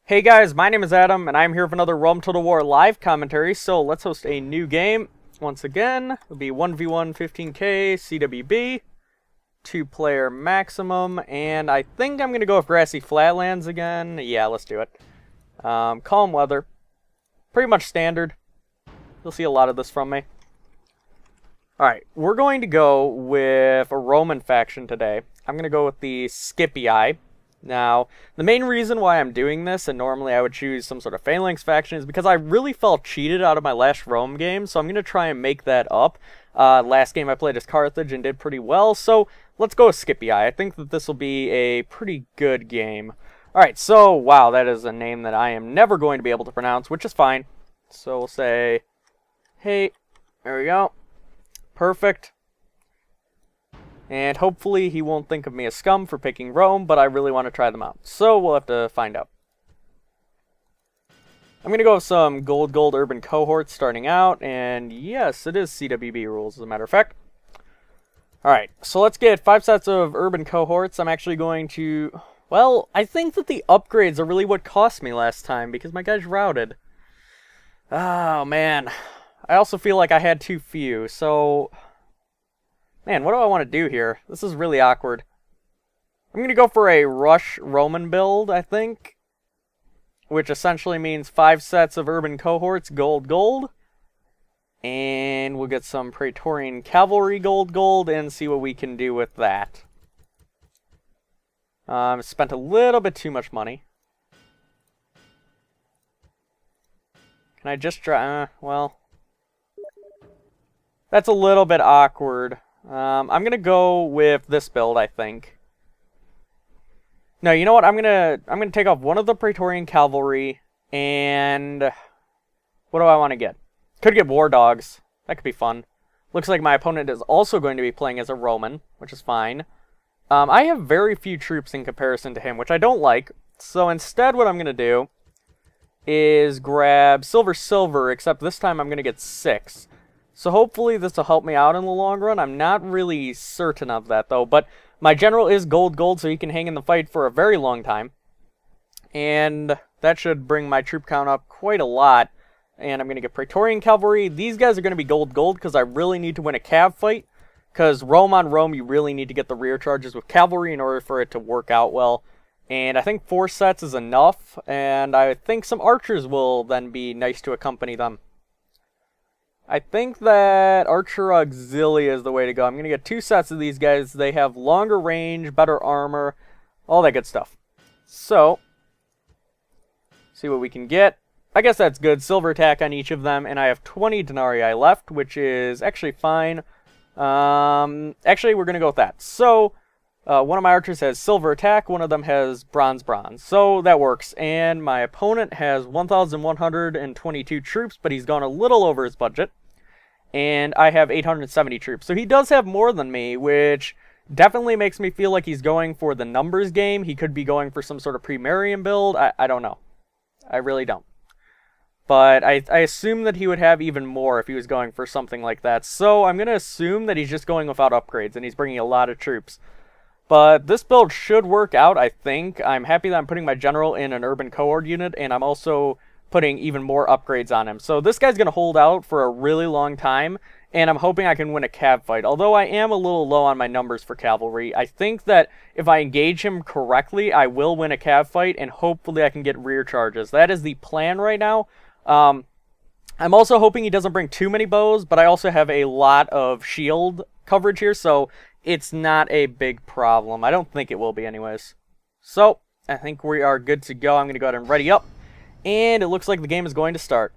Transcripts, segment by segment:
Hey guys, my name is Adam, and I'm here for another Rome Total War live commentary, so let's host a new game. Once again, it'll be 1v1 15k CWB, 2-player maximum, and I think I'm going to go with Grassy Flatlands again. Yeah, let's do it. Calm weather. Pretty much standard. You'll see a lot of this from me. Alright, we're going to go with a Roman faction today. I'm going to go with the Scipii. Now, the main reason why I'm doing this, and normally I would choose some sort of Phalanx faction, is because I really felt cheated out of my last Rome game, so I'm going to try and make that up. Last game I played as Carthage and did pretty well, so let's go with Scipii. I think that this will be a pretty good game. Alright, so, wow, that is a name that I am never going to be able to pronounce, which is fine. So we'll say, hey, there we go. Perfect. And hopefully he won't think of me as scum for picking Rome, but I really want to try them out. So we'll have to find out. I'm going to go with some gold urban cohorts starting out, and yes, it is CWB rules as a matter of fact. Alright, so let's get 5 sets of urban cohorts. I'm actually going to... Well, I think that the upgrades are really what cost me last time, because my guy's routed. Oh, man. I also feel like I had too few, so... Man, what do I want to do here? This is really awkward. I'm going to go for a Rush Roman build, I think. Which essentially means 5 sets of urban cohorts, gold. And we'll get some Praetorian Cavalry gold, and see what we can do with that. Spent a little bit too much money. Can I just try... well... That's a little bit awkward. I'm going to go with this build, I think. No, you know what? I'm going to take off one of the Praetorian Cavalry, and what do I want to get? Could get War Dogs. That could be fun. Looks like my opponent is also going to be playing as a Roman, which is fine. I have very few troops in comparison to him, which I don't like. So instead what I'm going to do is grab silver, except this time I'm going to get 6. So hopefully this will help me out in the long run. I'm not really certain of that, though. But my general is gold, so he can hang in the fight for a very long time. And that should bring my troop count up quite a lot. And I'm going to get Praetorian Cavalry. These guys are going to be gold, because I really need to win a cav fight. Because Rome on Rome, you really need to get the rear charges with cavalry in order for it to work out well. And I think 4 sets is enough. And I think some archers will then be nice to accompany them. I think that Archer Auxilia is the way to go. I'm going to get 2 sets of these guys. They have longer range, better armor, all that good stuff. So, see what we can get. I guess that's good. Silver attack on each of them, and I have 20 denarii left, which is actually fine. Actually, we're going to go with that. So, one of my archers has silver attack, one of them has bronze. So, that works. And my opponent has 1,122 troops, but he's gone a little over his budget. And I have 870 troops. So he does have more than me, which definitely makes me feel like he's going for the numbers game. He could be going for some sort of Primarian build. I don't know. I really don't. But I assume that he would have even more if he was going for something like that. So I'm going to assume that he's just going without upgrades, and he's bringing a lot of troops. But this build should work out, I think. I'm happy that I'm putting my general in an urban cohort unit, and I'm also putting even more upgrades on him. So this guy's going to hold out for a really long time, and I'm hoping I can win a cav fight. Although I am a little low on my numbers for cavalry, I think that if I engage him correctly, I will win a cav fight, and hopefully I can get rear charges. That is the plan right now. I'm also hoping he doesn't bring too many bows, but I also have a lot of shield coverage here, so it's not a big problem. I don't think it will be anyways. So, I think we are good to go. I'm going to go ahead and ready up. And it looks like the game is going to start.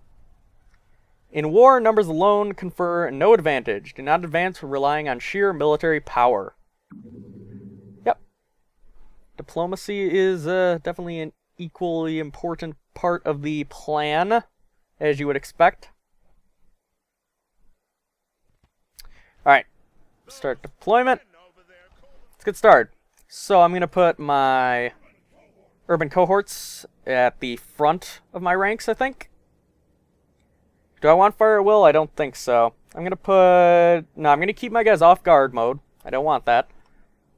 In war, numbers alone confer no advantage. Do not advance relying on sheer military power. Yep. Diplomacy is definitely an equally important part of the plan, as you would expect. Alright. Start deployment. Let's get started. So I'm going to put my urban cohorts at the front of my ranks, I think. Do I want fire at will? I don't think so. I'm going to put... No, I'm going to keep my guys off guard mode. I don't want that.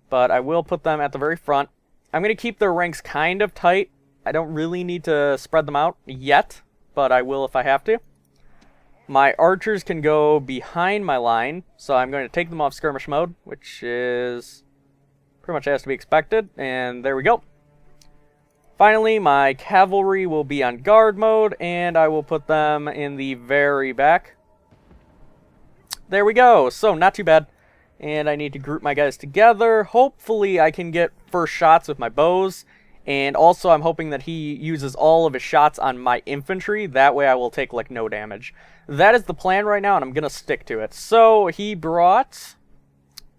But I will put them at the very front. I'm going to keep their ranks kind of tight. I don't really need to spread them out yet, but I will if I have to. My archers can go behind my line, so I'm going to take them off skirmish mode, which is pretty much as to be expected, and there we go. Finally, my cavalry will be on guard mode, and I will put them in the very back. There we go, so not too bad. And I need to group my guys together. Hopefully I can get first shots with my bows, and also I'm hoping that he uses all of his shots on my infantry. That way I will take like no damage. That is the plan right now, and I'm going to stick to it. So he brought...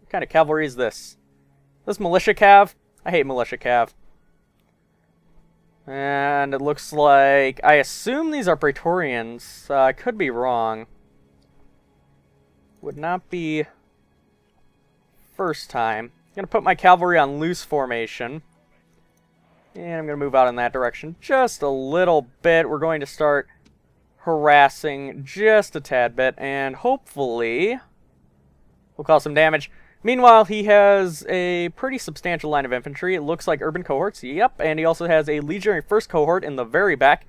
What kind of cavalry is this? This militia cav? I hate militia cav. And it looks like... I assume these are Praetorians. I could be wrong. Would not be first time. I'm going to put my cavalry on loose formation. And I'm going to move out in that direction just a little bit. We're going to start harassing just a tad bit, and hopefully we'll cause some damage. Meanwhile, he has a pretty substantial line of infantry. It looks like urban cohorts. Yep, and he also has a legionary first cohort in the very back.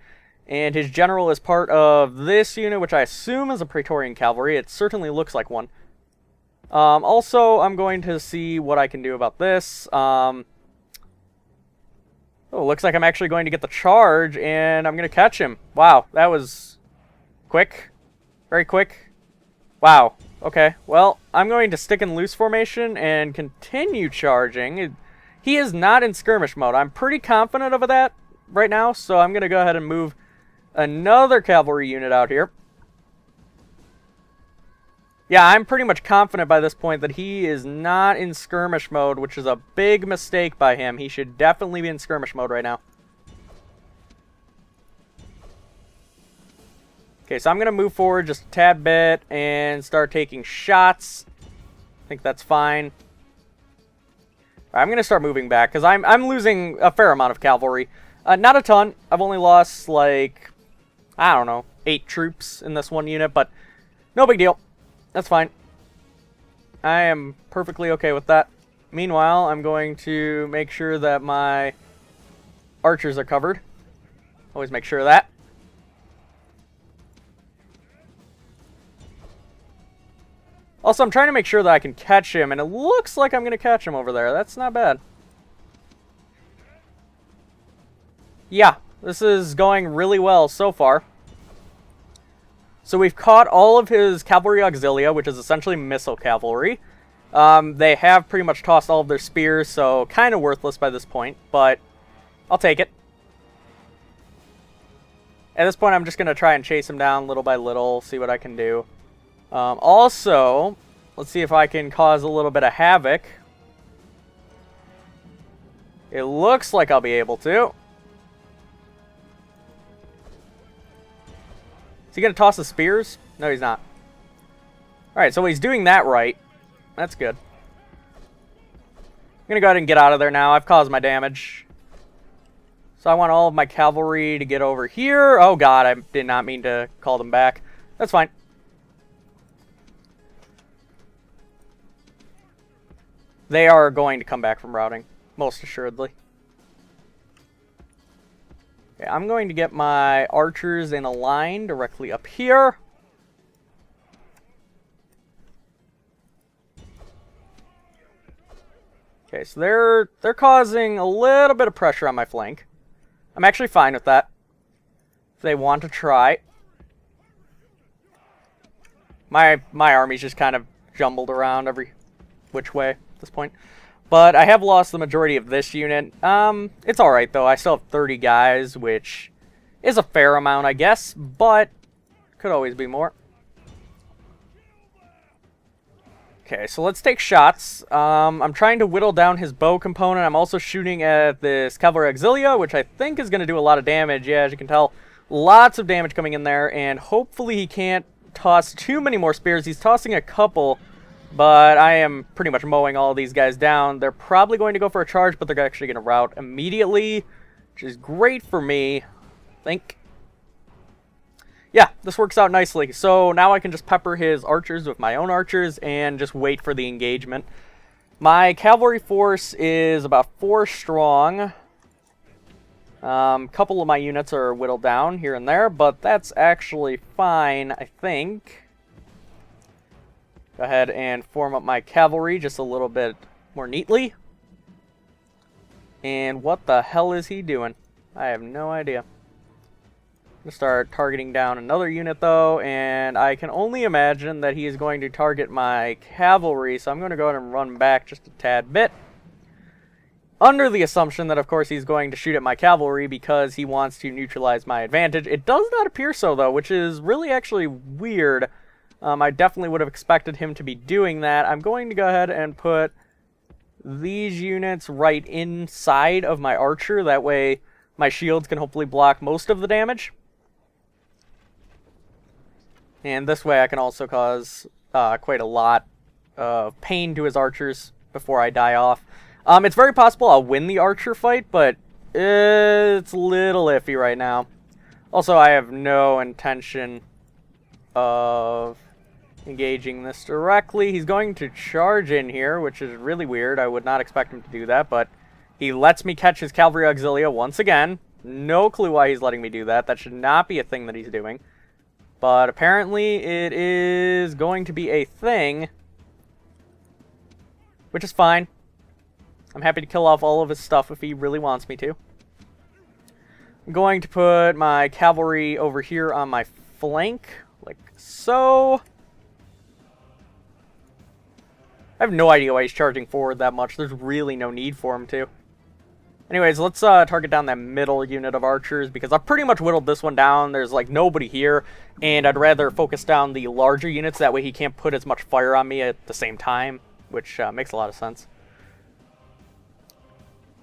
And his general is part of this unit, which I assume is a Praetorian cavalry. It certainly looks like one. Also, I'm going to see what I can do about this. Oh, looks like I'm actually going to get the charge, and I'm going to catch him. Wow, that was quick. Very quick. Wow. Okay, well, I'm going to stick in loose formation and continue charging. He is not in skirmish mode. I'm pretty confident of that right now, so I'm going to go ahead and move another cavalry unit out here. Yeah, I'm pretty much confident by this point that he is not in skirmish mode, which is a big mistake by him. He should definitely be in skirmish mode right now. Okay, so I'm going to move forward just a tad bit and start taking shots. I think that's fine. All right, I'm going to start moving back because I'm losing a fair amount of cavalry. Not a ton. I've only lost, like, I don't know, 8 troops in this one unit, but no big deal. That's fine. I am perfectly okay with that. Meanwhile, I'm going to make sure that my archers are covered. Always make sure of that. Also, I'm trying to make sure that I can catch him, and it looks like I'm going to catch him over there. That's not bad. Yeah, this is going really well so far. So we've caught all of his cavalry auxilia, which is essentially missile cavalry. They have pretty much tossed all of their spears, so kind of worthless by this point, but I'll take it. At this point, I'm just going to try and chase him down little by little, see what I can do. Also, let's see if I can cause a little bit of havoc. It looks like I'll be able to. Is he going to toss the spears? No, he's not. Alright, so he's doing that right. That's good. I'm going to go ahead and get out of there now. I've caused my damage. So I want all of my cavalry to get over here. Oh god, I did not mean to call them back. That's fine. They are going to come back from routing, most assuredly. Okay, I'm going to get my archers in a line directly up here. Okay, so they're causing a little bit of pressure on my flank. I'm actually fine with that. If they want to try. My army's just kind of jumbled around every which way. This point, but I have lost the majority of this unit. It's alright though. I still have 30 guys, which is a fair amount, I guess, but could always be more. Okay, so let's take shots. I'm trying to whittle down his bow component. I'm also shooting at this cavalry auxilia, which I think is going to do a lot of damage. Yeah, as you can tell, lots of damage coming in there, and hopefully he can't toss too many more spears. He's tossing a couple, but I am pretty much mowing all of these guys down. They're probably going to go for a charge, but they're actually going to rout immediately, which is great for me, I think. Yeah, this works out nicely. So now I can just pepper his archers with my own archers and just wait for the engagement. My cavalry force is about 4 strong. Couple of my units are whittled down here and there, but that's actually fine, I think. Go ahead and form up my cavalry just a little bit more neatly. And what the hell is he doing? I have no idea. I'm going to start targeting down another unit, though, and I can only imagine that he is going to target my cavalry, so I'm going to go ahead and run back just a tad bit. Under the assumption that, of course, he's going to shoot at my cavalry because he wants to neutralize my advantage. It does not appear so, though, which is really actually weird. I definitely would have expected him to be doing that. I'm going to go ahead and put these units right inside of my archer. That way my shields can hopefully block most of the damage. And this way I can also cause quite a lot of pain to his archers before I die off. It's very possible I'll win the archer fight, but it's a little iffy right now. Also, I have no intention of engaging this directly. He's going to charge in here, which is really weird. I would not expect him to do that, but he lets me catch his cavalry auxilia once again. No clue why he's letting me do that. That should not be a thing that he's doing. But apparently it is going to be a thing, which is fine. I'm happy to kill off all of his stuff if he really wants me to. I'm going to put my cavalry over here on my flank, like so. I have no idea why he's charging forward that much. There's really no need for him to. Anyways, let's target down that middle unit of archers, because I've pretty much whittled this one down. There's like nobody here, and I'd rather focus down the larger units. That way he can't put as much fire on me at the same time, which makes a lot of sense.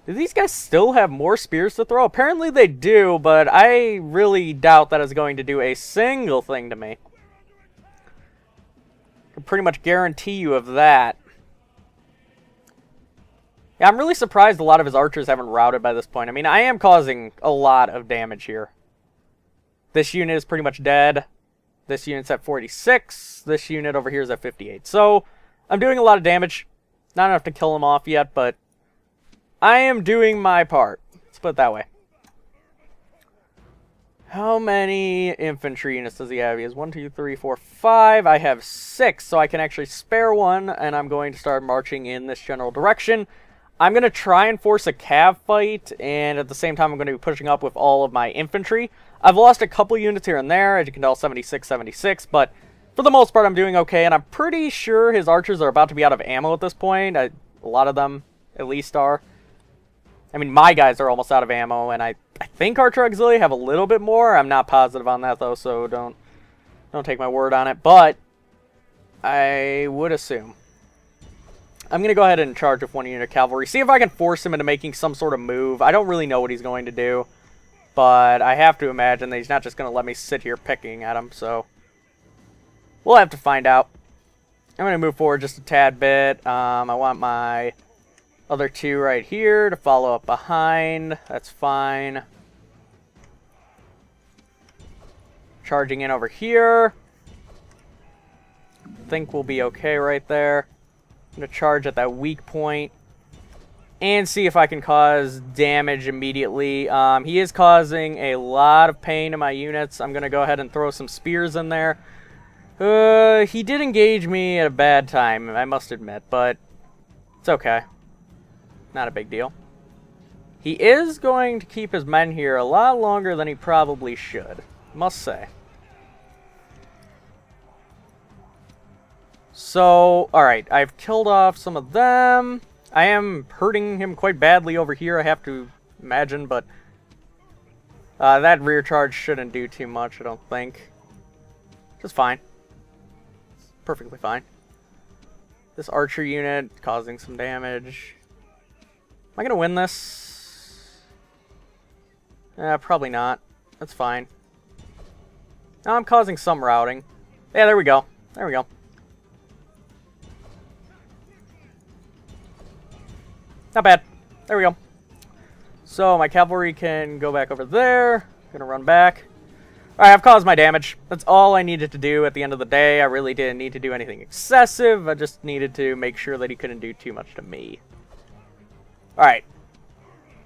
Do these guys still have more spears to throw? Apparently they do, but I really doubt that is going to do a single thing to me. I can pretty much guarantee you of that. Yeah, I'm really surprised a lot of his archers haven't routed by this point. I mean, I am causing a lot of damage here. This unit is pretty much dead. This unit's at 46. This unit over here is at 58. So, I'm doing a lot of damage. Not enough to kill him off yet, but I am doing my part. Let's put it that way. How many infantry units does he have? He has 1, 2, 3, 4, 5. I have 6, so I can actually spare one, and I'm going to start marching in this general direction. I'm going to try and force a cav fight, and at the same time I'm going to be pushing up with all of my infantry. I've lost a couple units here and there, as you can tell, 76, 76, but for the most part I'm doing okay, and I'm pretty sure his archers are about to be out of ammo at this point. A lot of them, at least, are. I mean, my guys are almost out of ammo, and I think Archer Auxilia have a little bit more. I'm not positive on that, though, so don't take my word on it, but I would assume. I'm going to go ahead and charge with one unit of cavalry. See if I can force him into making some sort of move. I don't really know what he's going to do, but I have to imagine that he's not just going to let me sit here picking at him, so we'll have to find out. I'm going to move forward just a tad bit. I want my other two right here to follow up behind. That's fine. Charging in over here. I think we'll be okay right there. I'm going to charge at that weak point and see if I can cause damage immediately. He is causing a lot of pain to my units. I'm going to go ahead and throw some spears in there. He did engage me at a bad time, I must admit, but it's okay. Not a big deal. He is going to keep his men here a lot longer than he probably should, must say. So, alright, I've killed off some of them. I am hurting him quite badly over here, I have to imagine, but that rear charge shouldn't do too much, I don't think. Just fine. Perfectly fine. This archer unit causing some damage. Am I going to win this? Probably not. That's fine. Now I'm causing some routing. Yeah, there we go. There we go. Not bad. There we go. So my cavalry can go back over there. Gonna run back. Alright, I've caused my damage. That's all I needed to do at the end of the day. I really didn't need to do anything excessive. I just needed to make sure that he couldn't do too much to me. Alright.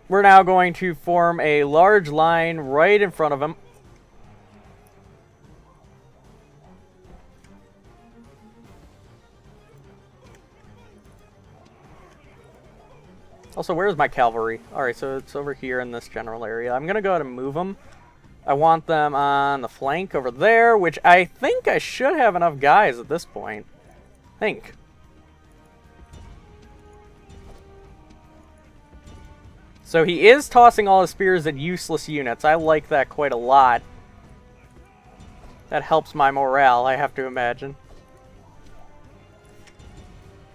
we're now going to form a large line right in front of him. Also, where's my cavalry? Alright, so it's over here in this general area. I'm going to go ahead and move them. I want them on the flank over there, which I think I should have enough guys at this point. I think. So he is tossing all his spears at useless units. I like that quite a lot. That helps my morale, I have to imagine.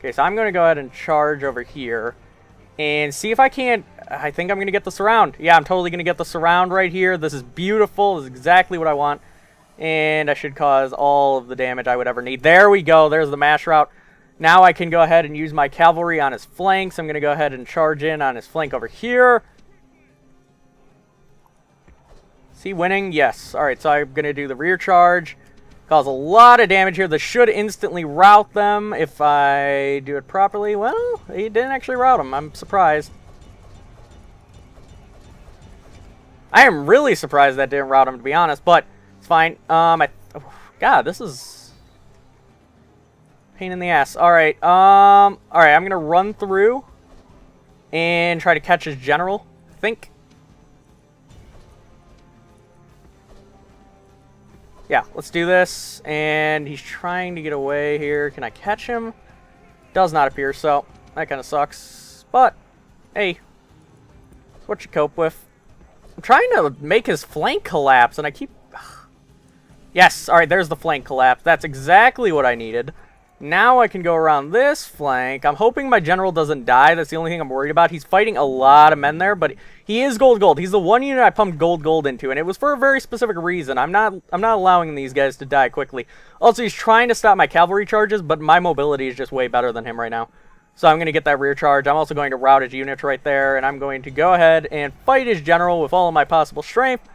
Okay, so I'm going to go ahead and charge over here. And see if I can't... I think I'm going to get the surround. Yeah, I'm totally going to get the surround right here. This is beautiful. This is exactly what I want. And I should cause all of the damage I would ever need. There we go. There's the mash route. Now I can go ahead and use my cavalry on his flanks. I'm going to go ahead and charge in on his flank over here. Is he winning? Yes. Alright, so I'm going to do the rear charge. Cause a lot of damage here. This should instantly rout them if I do it properly. Well, he didn't actually rout them. I'm surprised. I am really surprised that didn't rout him, to be honest, but it's fine. God, this is pain in the ass. Alright, alright, I'm gonna run through and try to catch his general, I think. Yeah, let's do this. And he's trying to get away here. Can I catch him? Does not appear, so that kind of sucks. But, hey, it's what you cope with. I'm trying to make his flank collapse, and I keep... Yes, alright, there's the flank collapse. That's exactly what I needed. Now I can go around this flank. I'm hoping my general doesn't die. That's the only thing I'm worried about. He's fighting a lot of men there, but he is gold. He's the one unit I pumped gold into, and it was for a very specific reason. I'm not allowing these guys to die quickly. Also, he's trying to stop my cavalry charges, but my mobility is just way better than him right now. So I'm going to get that rear charge. I'm also going to rout his units right there, and I'm going to go ahead and fight his general with all of my possible strength.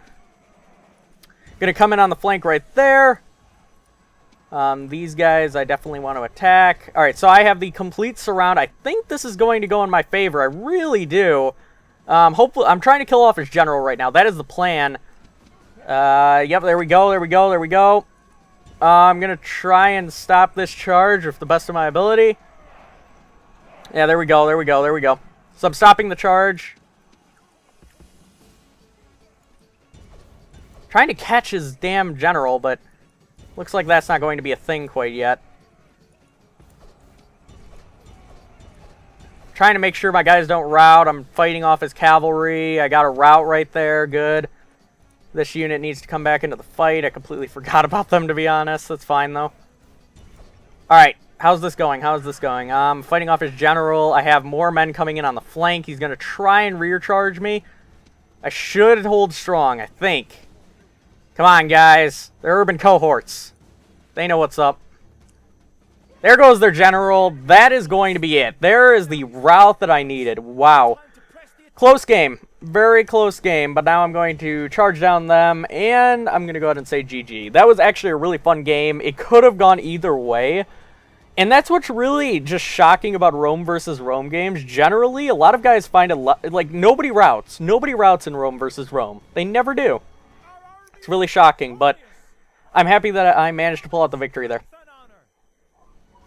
Going to come in on the flank right there. These guys I definitely want to attack. Alright, so I have the complete surround. I think this is going to go in my favor. I really do. Hopefully, I'm trying to kill off his general right now. That is the plan. Yep, there we go. I'm going to try and stop this charge with the best of my ability. Yeah, there we go. So I'm stopping the charge. Trying to catch his damn general, but... looks like that's not going to be a thing quite yet. Trying to make sure my guys don't rout. I'm fighting off his cavalry. I got a rout right there. Good. This unit needs to come back into the fight. I completely forgot about them, to be honest. That's fine, though. Alright. How's this going? I'm fighting off his general. I have more men coming in on the flank. He's going to try and rear charge me. I should hold strong, I think. Come on, guys. They're urban cohorts. They know what's up. There goes their general. That is going to be it. There is the route that I needed. Wow. Close game. Very close game. But now I'm going to charge down them, and I'm going to go ahead and say GG. That was actually a really fun game. It could have gone either way. And that's what's really just shocking about Rome versus Rome games. Generally, a lot of guys find it like nobody routes. Nobody routes in Rome versus Rome. They never do. It's really shocking, but I'm happy that I managed to pull out the victory there.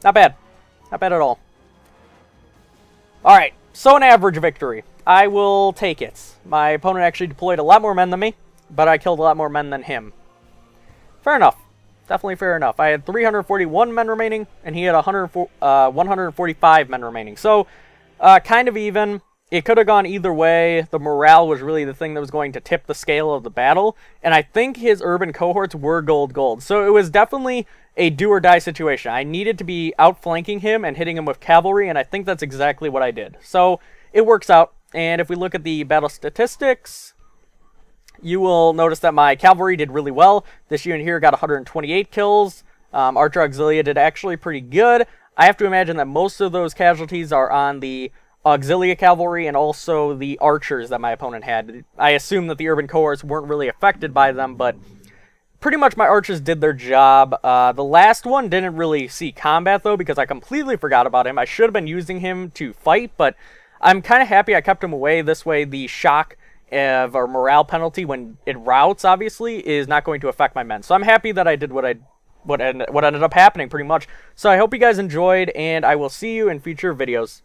Not bad. Not bad at all. Alright, so an average victory. I will take it. My opponent actually deployed a lot more men than me, but I killed a lot more men than him. Fair enough. Definitely fair enough. I had 341 men remaining, and he had 145 men remaining. So, kind of even. It could have gone either way. The morale was really the thing that was going to tip the scale of the battle. And I think his urban cohorts were gold. So it was definitely a do-or-die situation. I needed to be outflanking him and hitting him with cavalry, and I think that's exactly what I did. So it works out. And if we look at the battle statistics, you will notice that my cavalry did really well. This unit here got 128 kills. Archer Auxilia did actually pretty good. I have to imagine that most of those casualties are on the Auxilia cavalry and also the archers that my opponent had. I assume that the urban cohorts weren't really affected by them, but pretty much my archers did their job. The last one didn't really see combat, though, because I completely forgot about him. I should have been using him to fight, but I'm kind of happy I kept him away. This way, the shock of or morale penalty when it routes, obviously, is not going to affect my men. So I'm happy that I did what ended up happening, pretty much. So I hope you guys enjoyed, and I will see you in future videos.